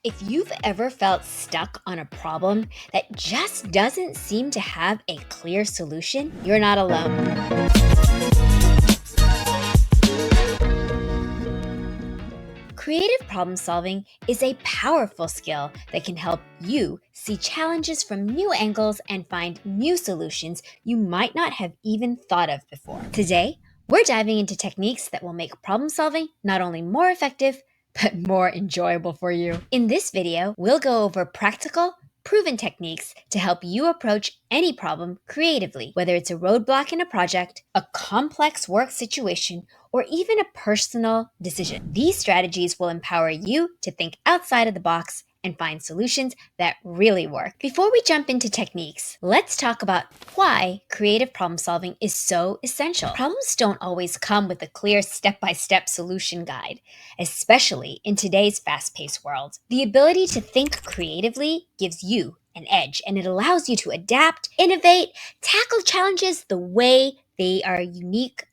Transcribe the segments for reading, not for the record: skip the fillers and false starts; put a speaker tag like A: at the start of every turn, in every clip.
A: If you've ever felt stuck on a problem that just doesn't seem to have a clear solution, you're not alone. Creative problem solving is a powerful skill that can help you see challenges from new angles and find new solutions you might not have even thought of before. Today, we're diving into techniques that will make problem solving not only more effective, but more enjoyable for you. In this video, we'll go over practical, proven techniques to help you approach any problem creatively, whether it's a roadblock in a project, a complex work situation, or even a personal decision. These strategies will empower you to think outside of the box and find solutions that really work. Before we jump into techniques, let's talk about why creative problem solving is so essential. Problems don't always come with a clear step-by-step solution guide, especially in today's fast-paced world. The ability to think creatively gives you an edge, and it allows you to adapt, innovate, tackle challenges the way they are unique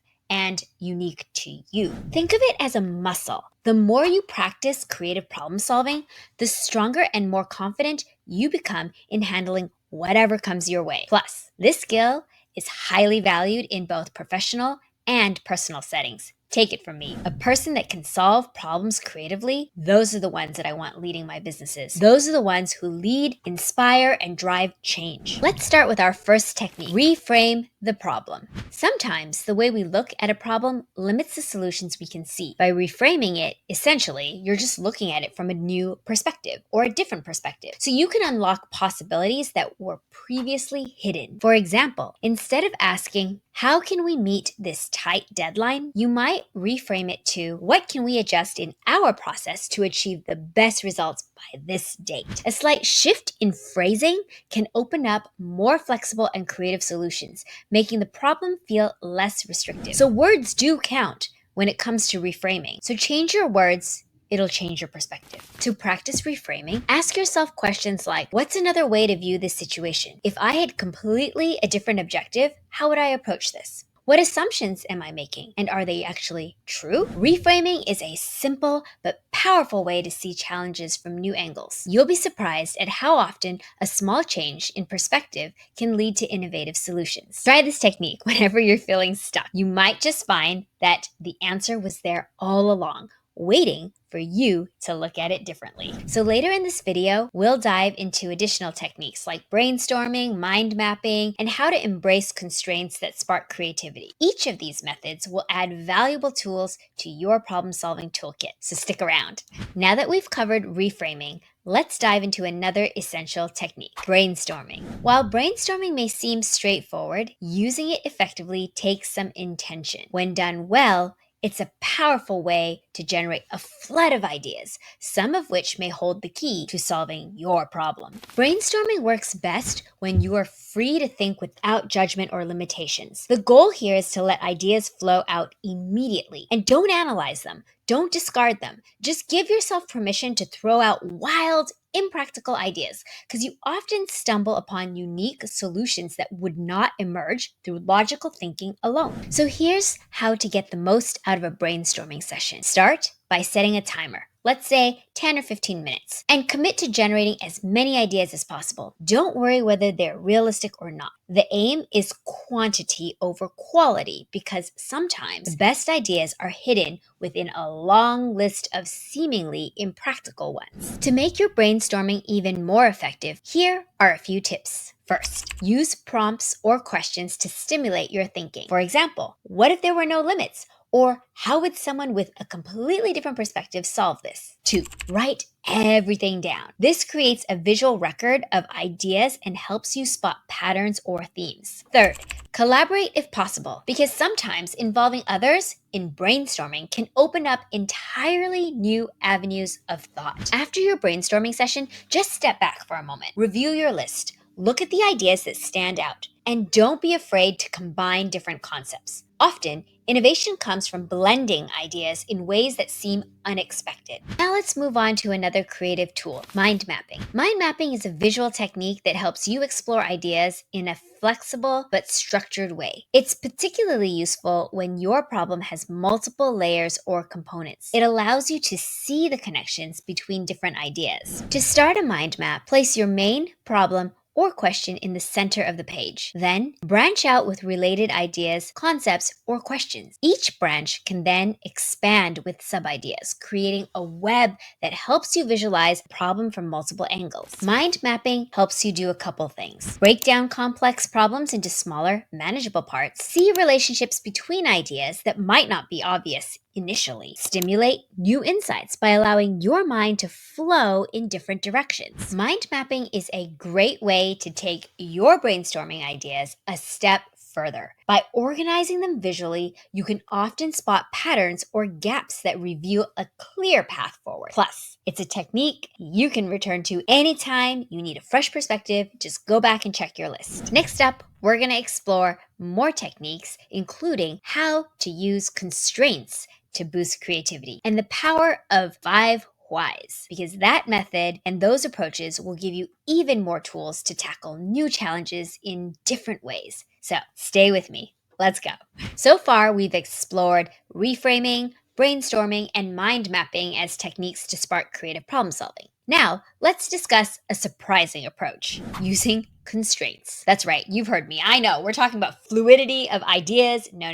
A: to you. Think of it as a muscle. The more you practice creative problem solving, the stronger and more confident you become in handling whatever comes your way. Plus, this skill is highly valued in both professional and personal settings. Take it from me. A person that can solve problems creatively, those are the ones that I want leading my businesses. Those are the ones who lead, inspire, and drive change. Let's start with our first technique: reframe the problem. Sometimes the way we look at a problem limits the solutions we can see. By reframing it, essentially, you're just looking at it from a new perspective or a different perspective. So you can unlock possibilities that were previously hidden. For example, instead of asking, how can we meet this tight deadline? You might reframe it to, what can we adjust in our process to achieve the best results by this date? A slight shift in phrasing can open up more flexible and creative solutions, making the problem feel less restrictive. So words do count when it comes to reframing. So change your words, it'll change your perspective. To practice reframing, ask yourself questions like, what's another way to view this situation? If I had completely a different objective, how would I approach this? What assumptions am I making? And are they actually true? Reframing is a simple but powerful way to see challenges from new angles. You'll be surprised at how often a small change in perspective can lead to innovative solutions. Try this technique whenever you're feeling stuck. You might just find that the answer was there all along, waiting for you to look at it differently. So later in this video, we'll dive into additional techniques like brainstorming, mind mapping, and how to embrace constraints that spark creativity. Each of these methods will add valuable tools to your problem-solving toolkit, so stick around. Now that we've covered reframing, let's dive into another essential technique: brainstorming. While brainstorming may seem straightforward, using it effectively takes some intention. When done well, it's a powerful way to generate a flood of ideas, some of which may hold the key to solving your problem. Brainstorming works best when you are free to think without judgment or limitations. The goal here is to let ideas flow out immediately, and don't analyze them. Don't discard them. Just give yourself permission to throw out wild, impractical ideas, because you often stumble upon unique solutions that would not emerge through logical thinking alone. So here's how to get the most out of a brainstorming session. Start by setting a timer. Let's say 10 or 15 minutes, and commit to generating as many ideas as possible. Don't worry whether they're realistic or not. The aim is quantity over quality, because sometimes the best ideas are hidden within a long list of seemingly impractical ones. To make your brainstorming even more effective, here are a few tips. First, use prompts or questions to stimulate your thinking. For example, what if there were no limits? Or how would someone with a completely different perspective solve this? 2, write everything down. This creates a visual record of ideas and helps you spot patterns or themes. Third, collaborate if possible, because sometimes involving others in brainstorming can open up entirely new avenues of thought. After your brainstorming session, just step back for a moment. Review your list. Look at the ideas that stand out, and don't be afraid to combine different concepts. Often, Innovation comes from blending ideas in ways that seem unexpected. Now let's move on to another creative tool, mind mapping. Mind mapping is a visual technique that helps you explore ideas in a flexible but structured way. It's particularly useful when your problem has multiple layers or components. It allows you to see the connections between different ideas. To start a mind map, place your main problem or question in the center of the page. Then, branch out with related ideas, concepts, or questions. Each branch can then expand with sub-ideas, creating a web that helps you visualize the problem from multiple angles. Mind mapping helps you do a couple things. Break down complex problems into smaller, manageable parts. See relationships between ideas that might not be obvious initially. Stimulate new insights by allowing your mind to flow in different directions. Mind mapping is a great way to take your brainstorming ideas a step further. By organizing them visually, you can often spot patterns or gaps that reveal a clear path forward. Plus, it's a technique you can return to anytime you need a fresh perspective. Just go back and check your list. Next up, we're going to explore more techniques, including how to use constraints to boost creativity and the power of 5 whys, because that method and those approaches will give you even more tools to tackle new challenges in different ways. So stay with me. Let's go. So far, we've explored reframing, brainstorming, and mind mapping as techniques to spark creative problem solving. Now, let's discuss a surprising approach, using constraints. That's right, you've heard me. I know, we're talking about fluidity of ideas. No.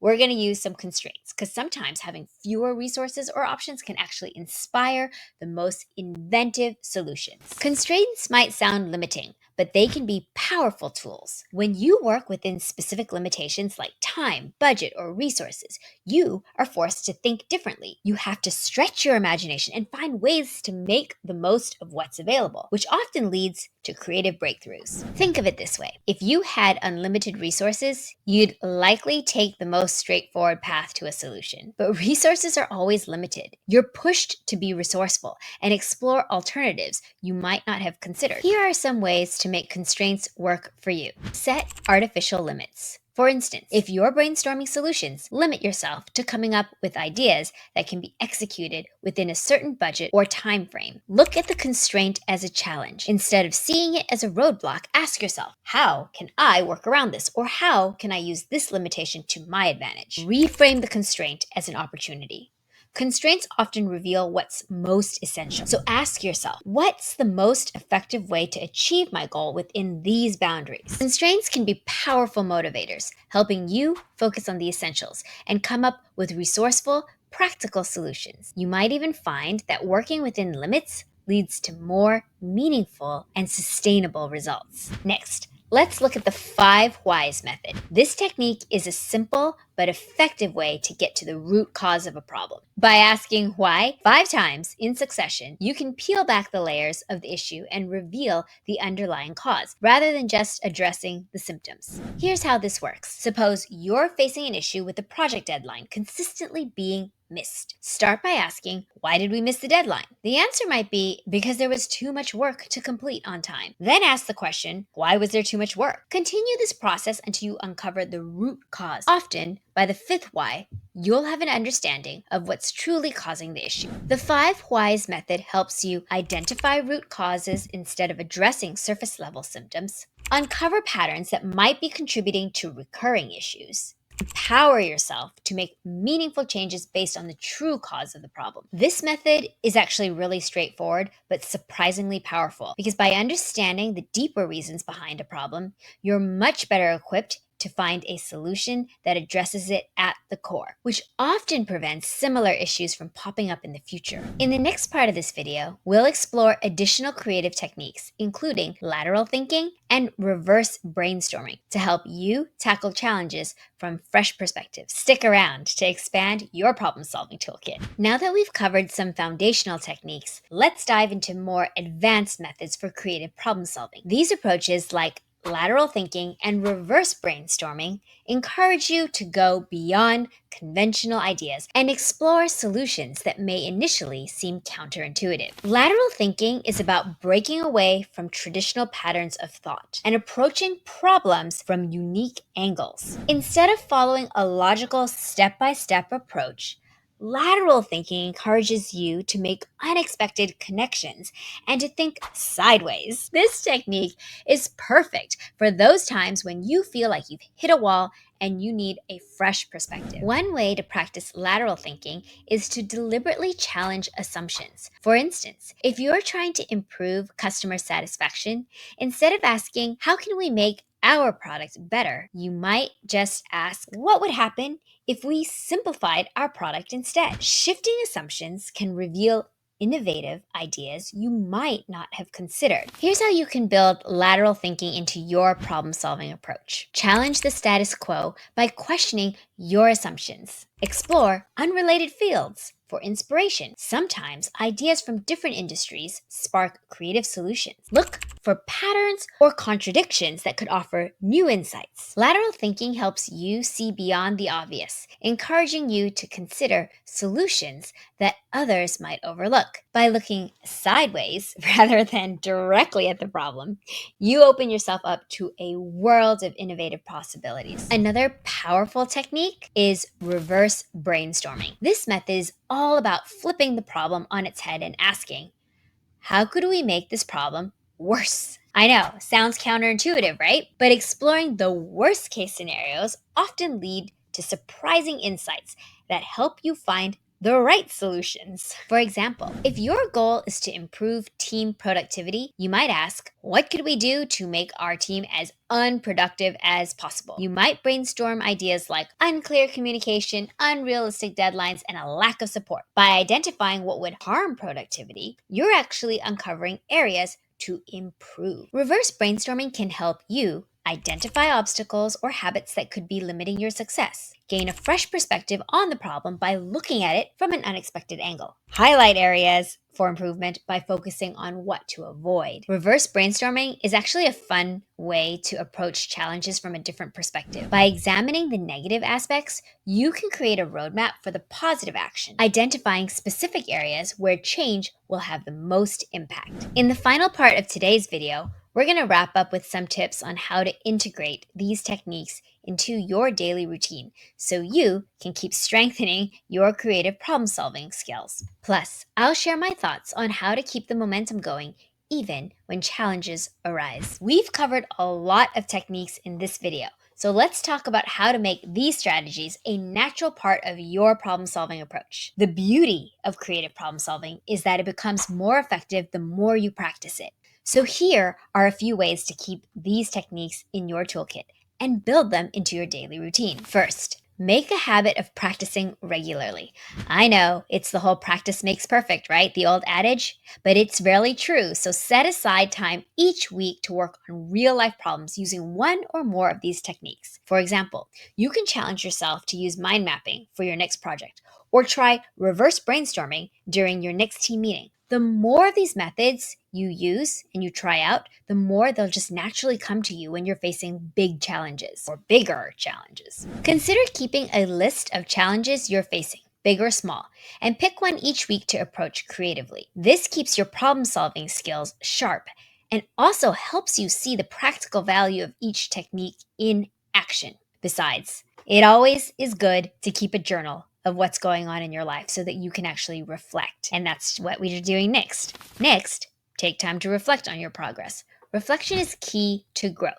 A: We're going to use some constraints because sometimes having fewer resources or options can actually inspire the most inventive solutions. Constraints might sound limiting, but they can be powerful tools. When you work within specific limitations like time, budget, or resources, you are forced to think differently. You have to stretch your imagination and find ways to make the most of what's available, which often leads to creative breakthroughs. Think of it this way. If you had unlimited resources, you'd likely take the most straightforward path to a solution. But resources are always limited. You're pushed to be resourceful and explore alternatives you might not have considered. Here are some ways to make constraints work for you. Set artificial limits. For instance, if you're brainstorming solutions, limit yourself to coming up with ideas that can be executed within a certain budget or time frame. Look at the constraint as a challenge. Instead of seeing it as a roadblock, ask yourself, how can I work around this? Or how can I use this limitation to my advantage? Reframe the constraint as an opportunity. Constraints often reveal what's most essential. So ask yourself, what's the most effective way to achieve my goal within these boundaries? Constraints can be powerful motivators, helping you focus on the essentials and come up with resourceful, practical solutions. You might even find that working within limits leads to more meaningful and sustainable results. Next, let's look at the 5 whys method. This technique is a simple but effective way to get to the root cause of a problem. By asking why 5 times in succession, you can peel back the layers of the issue and reveal the underlying cause, rather than just addressing the symptoms. Here's how this works. Suppose you're facing an issue with the project deadline consistently being missed. Start by asking, why did we miss the deadline? The answer might be because there was too much work to complete on time. Then ask the question, why was there too much work? Continue this process until you uncover the root cause. Often, by the 5th why, you'll have an understanding of what's truly causing the issue. The 5 whys method helps you identify root causes instead of addressing surface level symptoms, uncover patterns that might be contributing to recurring issues, empower yourself to make meaningful changes based on the true cause of the problem. This method is actually really straightforward, but surprisingly powerful, because by understanding the deeper reasons behind a problem, you're much better equipped to find a solution that addresses it at the core, which often prevents similar issues from popping up in the future. In the next part of this video, we'll explore additional creative techniques, including lateral thinking and reverse brainstorming, to help you tackle challenges from fresh perspectives. Stick around to expand your problem-solving toolkit. Now that we've covered some foundational techniques, let's dive into more advanced methods for creative problem solving. These approaches, like lateral thinking and reverse brainstorming encourage you to go beyond conventional ideas and explore solutions that may initially seem counterintuitive. Lateral thinking is about breaking away from traditional patterns of thought and approaching problems from unique angles. Instead of following a logical step by step approach, lateral thinking encourages you to make unexpected connections and to think sideways. This technique is perfect for those times when you feel like you've hit a wall and you need a fresh perspective. One way to practice lateral thinking is to deliberately challenge assumptions. For instance, if you're trying to improve customer satisfaction, instead of asking, how can we make our product better, you might just ask, what would happen if we simplified our product instead? Shifting assumptions can reveal innovative ideas you might not have considered. Here's how you can build lateral thinking into your problem solving approach. Challenge the status quo by questioning your assumptions. Explore unrelated fields for inspiration. Sometimes ideas from different industries spark creative solutions. Look for patterns or contradictions that could offer new insights. Lateral thinking helps you see beyond the obvious, encouraging you to consider solutions that others might overlook. By looking sideways rather than directly at the problem, you open yourself up to a world of innovative possibilities. Another powerful technique is reverse brainstorming. This method is all about flipping the problem on its head and asking, how could we make this problem worse? I know, sounds counterintuitive, right? But exploring the worst case scenarios often lead to surprising insights that help you find the right solutions. For example, if your goal is to improve team productivity, you might ask, what could we do to make our team as unproductive as possible? You might brainstorm ideas like unclear communication, unrealistic deadlines, and a lack of support. By identifying what would harm productivity, you're actually uncovering areas to improve. Reverse brainstorming can help you identify obstacles or habits that could be limiting your success. Gain a fresh perspective on the problem by looking at it from an unexpected angle. Highlight areas for improvement by focusing on what to avoid. Reverse brainstorming is actually a fun way to approach challenges from a different perspective. By examining the negative aspects, you can create a roadmap for the positive action, identifying specific areas where change will have the most impact. In the final part of today's video, we're going to wrap up with some tips on how to integrate these techniques into your daily routine so you can keep strengthening your creative problem solving skills. Plus, I'll share my thoughts on how to keep the momentum going even when challenges arise. We've covered a lot of techniques in this video, so let's talk about how to make these strategies a natural part of your problem solving approach. The beauty of creative problem solving is that it becomes more effective the more you practice it. So here are a few ways to keep these techniques in your toolkit and build them into your daily routine. First, make a habit of practicing regularly. I know, it's the whole practice makes perfect, right? The old adage, but it's rarely true. So set aside time each week to work on real life problems using one or more of these techniques. For example, you can challenge yourself to use mind mapping for your next project or try reverse brainstorming during your next team meeting. The more of these methods you use and you try out, the more they'll just naturally come to you when you're facing big challenges or bigger challenges. Consider keeping a list of challenges you're facing, big or small, and pick one each week to approach creatively. This keeps your problem-solving skills sharp and also helps you see the practical value of each technique in action. Besides, it always is good to keep a journal of what's going on in your life so that you can actually reflect. And that's what we're doing next. Next, take time to reflect on your progress. Reflection is key to growth.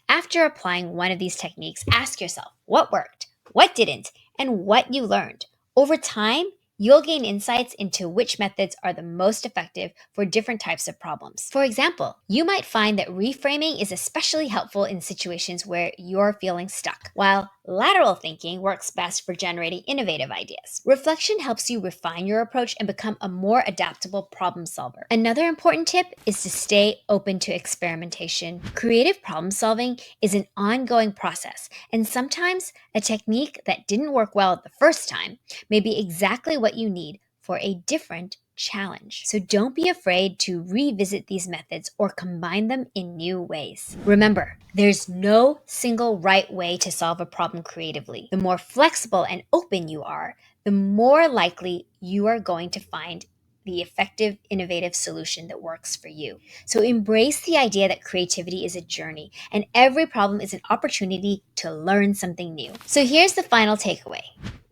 A: After applying one of these techniques, ask yourself what worked, what didn't, and what you learned. Over time, you'll gain insights into which methods are the most effective for different types of problems. For example, you might find that reframing is especially helpful in situations where you're feeling stuck, while lateral thinking works best for generating innovative ideas. Reflection helps you refine your approach and become a more adaptable problem solver. Another important tip is to stay open to experimentation. Creative problem solving is an ongoing process, and sometimes a technique that didn't work well the first time may be exactly what you need for a different challenge. So don't be afraid to revisit these methods or combine them in new ways. Remember, there's no single right way to solve a problem creatively. The more flexible and open you are, the more likely you are going to find the effective, innovative solution that works for you. So embrace the idea that creativity is a journey and every problem is an opportunity to learn something new. So here's the final takeaway.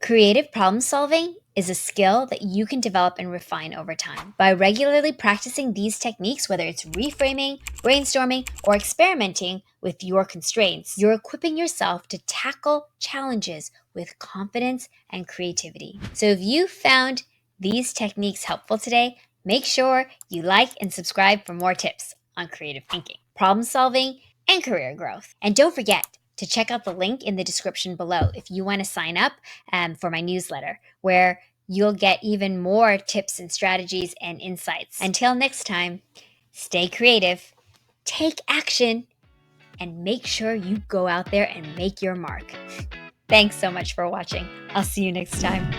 A: Creative problem solving is a skill that you can develop and refine over time. By regularly practicing these techniques, whether it's reframing, brainstorming, or experimenting with your constraints, you're equipping yourself to tackle challenges with confidence and creativity. So if you found these techniques helpful today, make sure you like and subscribe for more tips on creative thinking, problem solving, and career growth. And don't forget to check out the link in the description below if you want to sign up for my newsletter, where you'll get even more tips and strategies and insights. Until next time, stay creative, take action, and make sure you go out there and make your mark. Thanks so much for watching. I'll see you next time.